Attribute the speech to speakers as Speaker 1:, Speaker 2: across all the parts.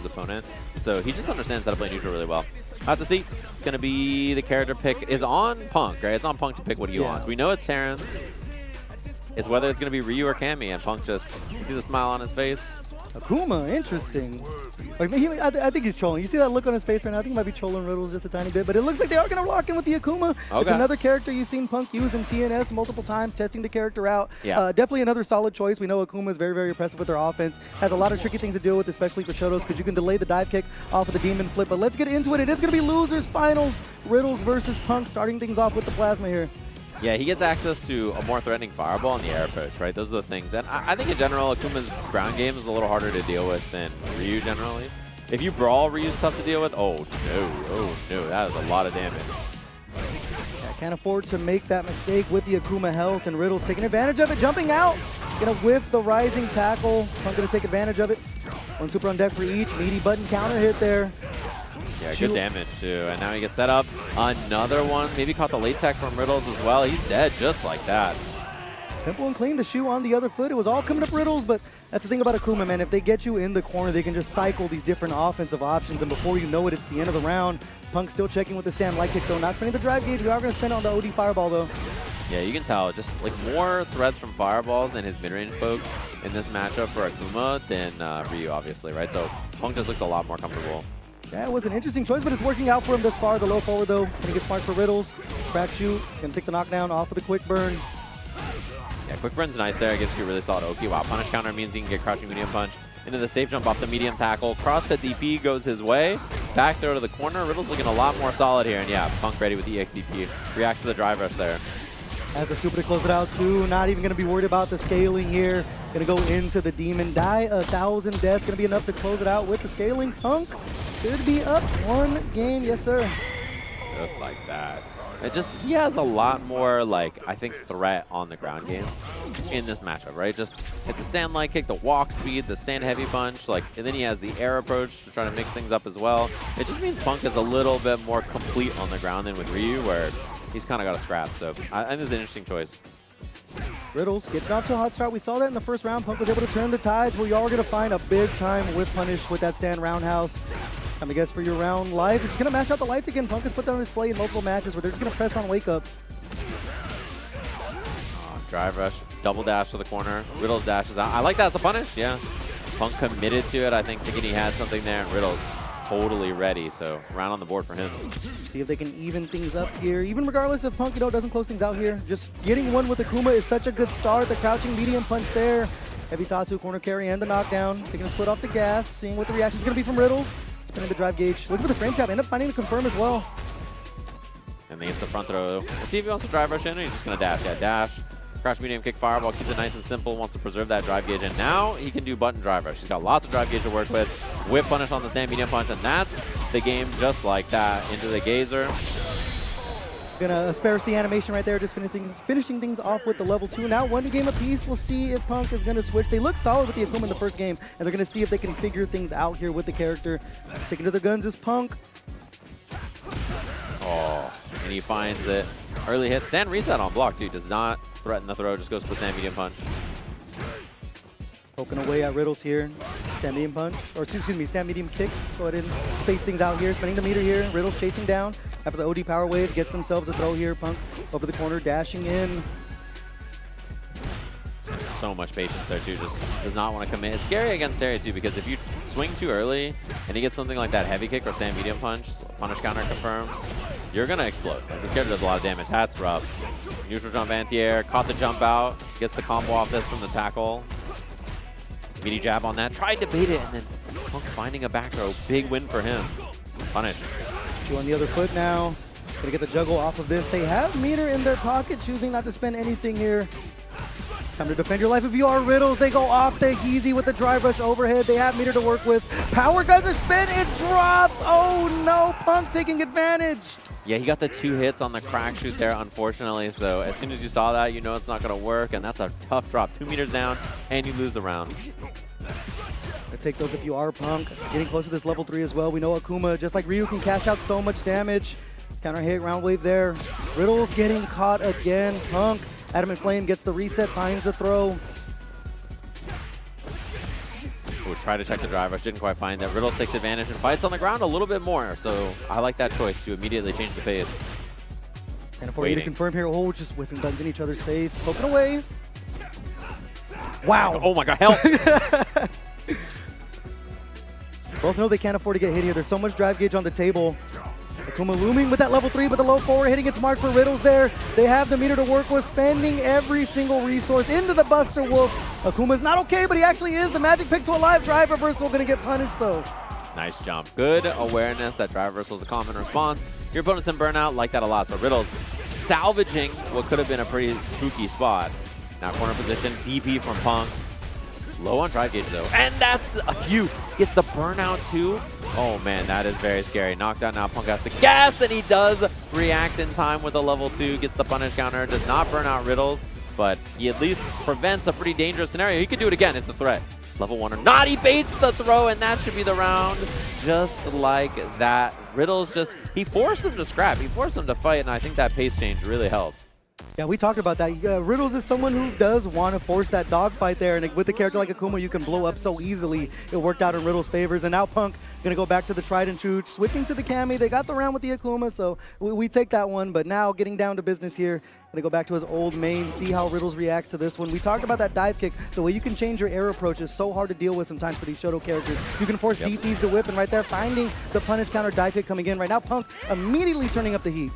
Speaker 1: opponent. So he just understands how to play neutral really well. I have to see. It's going to be the character pick is on Punk, right? It's on Punk to pick what he wants. We know it's Terrence. It's whether it's going to be Ryu or Cammy, and Punk just, you see the smile on his face?
Speaker 2: Akuma, interesting. Like, I think he's trolling. You see that look on his face right now? I think he might be trolling Riddles just a tiny bit, but it looks like they are going to rock in with the Akuma. Okay. It's another character you've seen Punk use in TNS multiple times, testing the character out. Yeah. Definitely another solid choice. We know Akuma is very, very impressive with their offense. Has a lot of tricky things to deal with, especially for Shotos, because you can delay the dive kick off of the Demon Flip. But let's get into it. It is going to be losers finals. Riddles versus Punk, starting things off with the Plasma here.
Speaker 1: Yeah, he gets access to a more threatening fireball and the air approach, right? Those are the things. And I think in general, Akuma's ground game is a little harder to deal with than Ryu generally. If you brawl, Ryu's tough to deal with. Oh no, that is a lot of damage.
Speaker 2: Yeah, can't afford to make that mistake with the Akuma health, and Riddles taking advantage of it, jumping out. Gonna whiff the rising tackle. Punk gonna take advantage of it. One super on deck for each. Meaty button counter hit there.
Speaker 1: Yeah, good damage too. And now he gets set up. Another one. Maybe caught the late tech from Riddles as well. He's dead just like that.
Speaker 2: Simple and clean. The shoe on the other foot. It was all coming up Riddles, but that's the thing about Akuma, man. If they get you in the corner, they can just cycle these different offensive options, and before you know it, it's the end of the round. Punk still checking with the stand light kick, though. Not spending the drive gauge. We are going to spend on the OD Fireball, though.
Speaker 1: Yeah, you can tell. Just like more threats from Fireballs and his mid-range poke in this matchup for Akuma than Ryu, obviously, right? So Punk just looks a lot more comfortable.
Speaker 2: Yeah, it was an interesting choice, but it's working out for him thus far. The low forward, though, gonna get smart for Riddles. Crack shoot, gonna take the knockdown off of the quick burn.
Speaker 1: Yeah, quick burn's nice there. It gives you a really solid Oki. Wow, punish counter means he can get crouching medium punch into the safe jump off the medium tackle. Cross cut DP goes his way. Back throw to the corner. Riddles looking a lot more solid here. And yeah, Punk ready with the EXCP. Reacts to the drive rush there.
Speaker 2: Has a super to close it out too. Not even going to be worried about the scaling here. Going to go into the Demon. Die 1,000 deaths. Going to be enough to close it out with the scaling. Punk could be up one game. Yes, sir.
Speaker 1: Just like that. He has a lot more, like, I think, threat on the ground game in this matchup, right? Just hit the stand light kick, the walk speed, the stand heavy punch, like, and then he has the air approach to try to mix things up as well. It just means Punk is a little bit more complete on the ground than with Ryu, where he's kind of got a scrap. So I think this is an interesting choice.
Speaker 2: Riddles getting off to a hot start. We saw that in the first round. Punk was able to turn the tides. We are going to find a big time whip punish with that stand roundhouse. Time to guess for your round life. We're just going to mash out the lights again. Punk has put that on display in multiple matches where they're just going to press on wake up.
Speaker 1: Drive rush, double dash to the corner. Riddles dashes out. I like that as a punish, yeah. Punk committed to it, I think, thinking he had something there, and Riddles totally ready. So round on the board for him.
Speaker 2: See if they can even things up here. Even regardless if Punk, doesn't close things out here. Just getting one with Akuma is such a good start. The crouching medium punch there. Heavy Tatsu corner carry and the knockdown. Taking a split off the gas. Seeing what the reaction is going to be from Riddles. Spinning the drive gauge. Looking for the frame trap. End up finding the confirm as well.
Speaker 1: And they get the front throw. We'll see if he wants to drive rush in or he's just going to dash. Yeah, dash. Crouch medium kick fireball. Keeps it nice and simple. Wants to preserve that drive gauge. And now he can do button drive rush. He's got lots of drive gauge to work with. Whip punish on the stand medium punch. And that's the game just like that. Into the gazer.
Speaker 2: Gonna spare us the animation right there, just finishing things off with the level 2. Now one game apiece. We'll see if Punk is gonna switch. They look solid with the Akuma in the first game, and they're gonna see if they can figure things out here with the character. Sticking to the guns is Punk.
Speaker 1: Oh, and he finds it. Early hit. Stand reset on block too. Does not threaten the throw, just goes for the stand medium punch.
Speaker 2: Poking away at Riddles here. Stand medium punch, or excuse me, stand medium kick. Go ahead and space things out here. Spinning the meter here. Riddles chasing down. After the OD power wave, gets themselves a throw here. Punk over the corner, dashing in.
Speaker 1: So much patience there too. Just does not want to commit. It's scary against Terry too, because if you swing too early and he gets something like that heavy kick or stand medium punch, punish counter confirmed, you're gonna explode. Like, this character does a lot of damage. That's rough. Neutral jump anti-air, caught the jump out, gets the combo off this from the tackle. Meaty jab on that, tried to bait it, and then Punk finding a back throw. Big win for him. Punish.
Speaker 2: Two on the other foot now. Gonna get the juggle off of this. They have meter in their pocket, choosing not to spend anything here. Time to defend your life if you are Riddles. They go off the Heezy with the drive rush overhead. They have meter to work with. Power geyser spin, it drops. Oh no, Punk taking advantage.
Speaker 1: Yeah, he got the 2 hits on the crack shoot there, unfortunately. So as soon as you saw that, you know it's not going to work, and that's a tough drop. 2 meters down, and you lose the round.
Speaker 2: Take those if you are Punk. Getting close to this level 3 as well. We know Akuma, just like Ryu, can cash out so much damage. Counter hit, round wave there. Riddles getting caught again. Punk, Adamant Flame gets the reset, finds the throw.
Speaker 1: Oh, tried to check the drive rush, didn't quite find that. Riddles takes advantage and fights on the ground a little bit more. So I like that choice to immediately change the pace.
Speaker 2: And for you to confirm here, oh, just whipping buttons in each other's face, poking away. Wow.
Speaker 1: Oh my god, help!
Speaker 2: Both know they can't afford to get hit here. There's so much drive gauge on the table. Akuma looming with that level 3, but the low forward hitting its mark for Riddles there. They have the meter to work with, spending every single resource into the Buster Wolf. Akuma's not okay, but he actually is. The Magic Pixel Alive drive reversal going to get punished though.
Speaker 1: Nice jump. Good awareness that drive reversal is a common response. Your opponent's in burnout, like that a lot. So Riddles salvaging what could have been a pretty spooky spot. Now corner position, DP from Punk. Low on drive gauge though, and that's a huge. Gets the burnout too. Oh man, that is very scary. Knockdown now, Punk has to gas, and he does react in time with a level 2. Gets the punish counter, does not burn out Riddles, but he at least prevents a pretty dangerous scenario. He could do it again, is the threat. Level 1 or not, he baits the throw, and that should be the round. Just like that. Riddles he forced him to scrap. He forced him to fight, and I think that pace change really helped.
Speaker 2: Yeah, we talked about that. Riddles is someone who does want to force that dogfight there, and with a character like Akuma, you can blow up so easily. It worked out in Riddles' favors, and now Punk going to go back to the tried and true, switching to the Cammy. They got the round with the Akuma, so we take that one, but now getting down to business here. Going to go back to his old main, see how Riddles reacts to this one. We talked about that dive kick. The way you can change your air approach is so hard to deal with sometimes for these Shoto characters. You can force DPs to whip, and right there, finding the punish counter dive kick coming in. Right now, Punk immediately turning up the heat.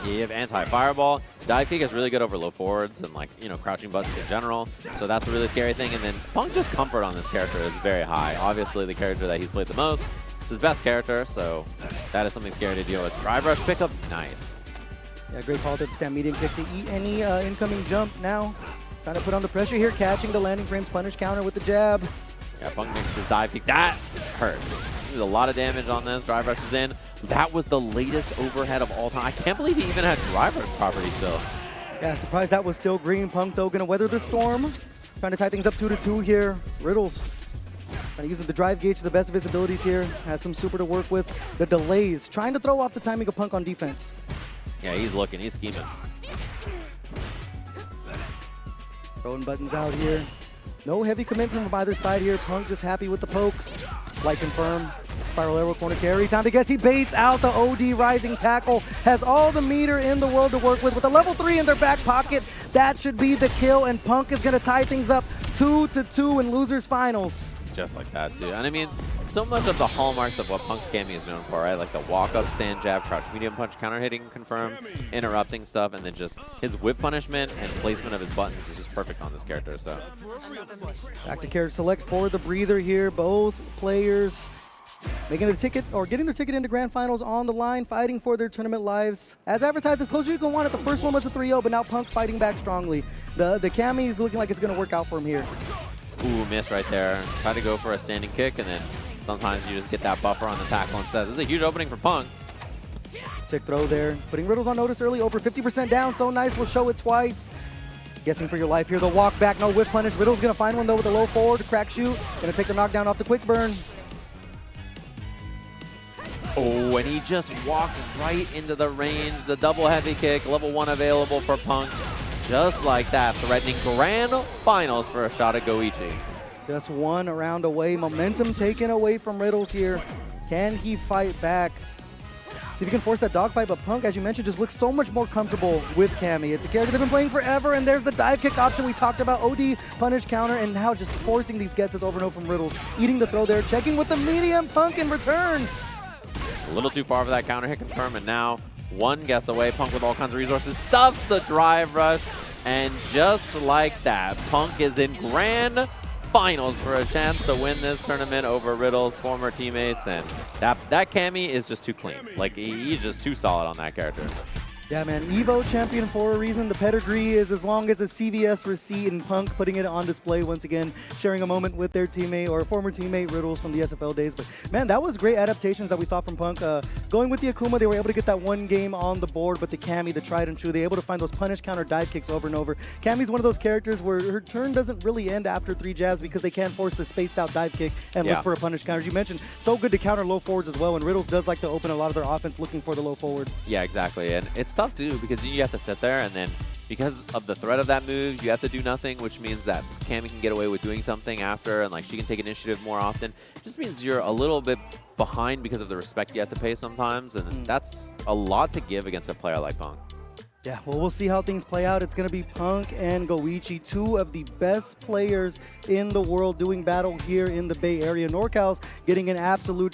Speaker 1: You have anti-fireball. Dive kick is really good over low forwards and crouching buttons in general. So that's a really scary thing. And then Punk just comfort on this character is very high. Obviously the character that he's played the most. It's his best character, so that is something scary to deal with. Drive rush pickup, nice.
Speaker 2: Yeah, great call to the stand medium kick to eat any incoming jump now. Trying to put on the pressure here, catching the landing frames punish counter with the jab.
Speaker 1: Yeah, Punk makes his dive kick. That hurts. There's a lot of damage on this. Drive rush is in. That was the latest overhead of all time. I can't believe he even had drive rush property still.
Speaker 2: Yeah, surprised that was still green. Punk, though, going to weather the storm. Trying to tie things up 2-2 here. Riddles trying to use the drive gauge to the best of his abilities here. Has some super to work with. The delays. Trying to throw off the timing of Punk on defense.
Speaker 1: Yeah, he's looking. He's scheming.
Speaker 2: Throwing buttons out here. No heavy commitment from either side here. Punk just happy with the pokes. Like confirm. Spiral arrow corner carry. Time to guess. He baits out the OD rising tackle. Has all the meter in the world to work with. With a level 3 in their back pocket, that should be the kill. And Punk is going to tie things up 2-2 in losers finals.
Speaker 1: Just like that, too. And I mean, so much of the hallmarks of what Punk's Cammy is known for, right? Like the walk-up, stand jab, crouch medium punch, counter-hitting, confirm, interrupting stuff, and then just his whip punishment and placement of his buttons is just perfect on this character, so.
Speaker 2: Back to character select for the breather here. Both players making a ticket or getting their ticket into grand finals on the line, fighting for their tournament lives. As advertised, as close as you can want it. The first one was a 3-0, but now Punk fighting back strongly. The Cammy is looking like it's going to work out for him here.
Speaker 1: Ooh, miss right there. Try to go for a standing kick, and then sometimes you just get that buffer on the tackle instead. This is a huge opening for Punk.
Speaker 2: Tick throw there. Putting Riddles on notice early, over 50% down. So nice, we'll show it twice. Guessing for your life here. The walk back, no whip punish. Riddles going to find one, though, with a low forward. Crack shoot. Going to take the knockdown off the quick burn.
Speaker 1: Oh, and he just walked right into the range. The double heavy kick, level 1 available for Punk. Just like that, threatening grand finals for a shot at Goichi.
Speaker 2: Just one round away. Momentum taken away from Riddles here. Can he fight back? See if he can force that dogfight, but Punk, as you mentioned, just looks so much more comfortable with Cammy. It's a character they've been playing forever, and there's the dive kick option we talked about. OD, punish, counter, and now just forcing these guesses over and over from Riddles. Eating the throw there, checking with the medium. Punk in return.
Speaker 1: A little too far for that counter hit confirm, and now one guess away. Punk with all kinds of resources stuffs the drive rush, and just like that, Punk is in grand finals for a chance to win this tournament over Riddles' former teammates, and that Cammy is just too clean. Like, he's just too solid on that character.
Speaker 2: Yeah, man, Evo champion for a reason. The pedigree is as long as a CVS receipt, and Punk putting it on display once again, sharing a moment with their teammate or former teammate Riddles from the SFL days. But man, that was great adaptations that we saw from Punk. Going with the Akuma, they were able to get that one game on the board, but the Cammy, the tried and true, they were able to find those punish counter dive kicks over and over. Cammy's one of those characters where her turn doesn't really end after 3 jabs because they can't force the spaced out dive kick and look for a punish counter. As you mentioned, so good to counter low forwards as well, and Riddles does like to open a lot of their offense looking for the low forward.
Speaker 1: Yeah, exactly, and it's tough too because you have to sit there and then because of the threat of that move, you have to do nothing, which means that Cammy can get away with doing something after, and like she can take initiative more often. It just means you're a little bit behind because of the respect you have to pay sometimes, and that's a lot to give against a player like Punk.
Speaker 2: Yeah, well, we'll see how things play out. It's going to be Punk and Goichi, two of the best players in the world doing battle here in the Bay Area. NorCal's getting an absolute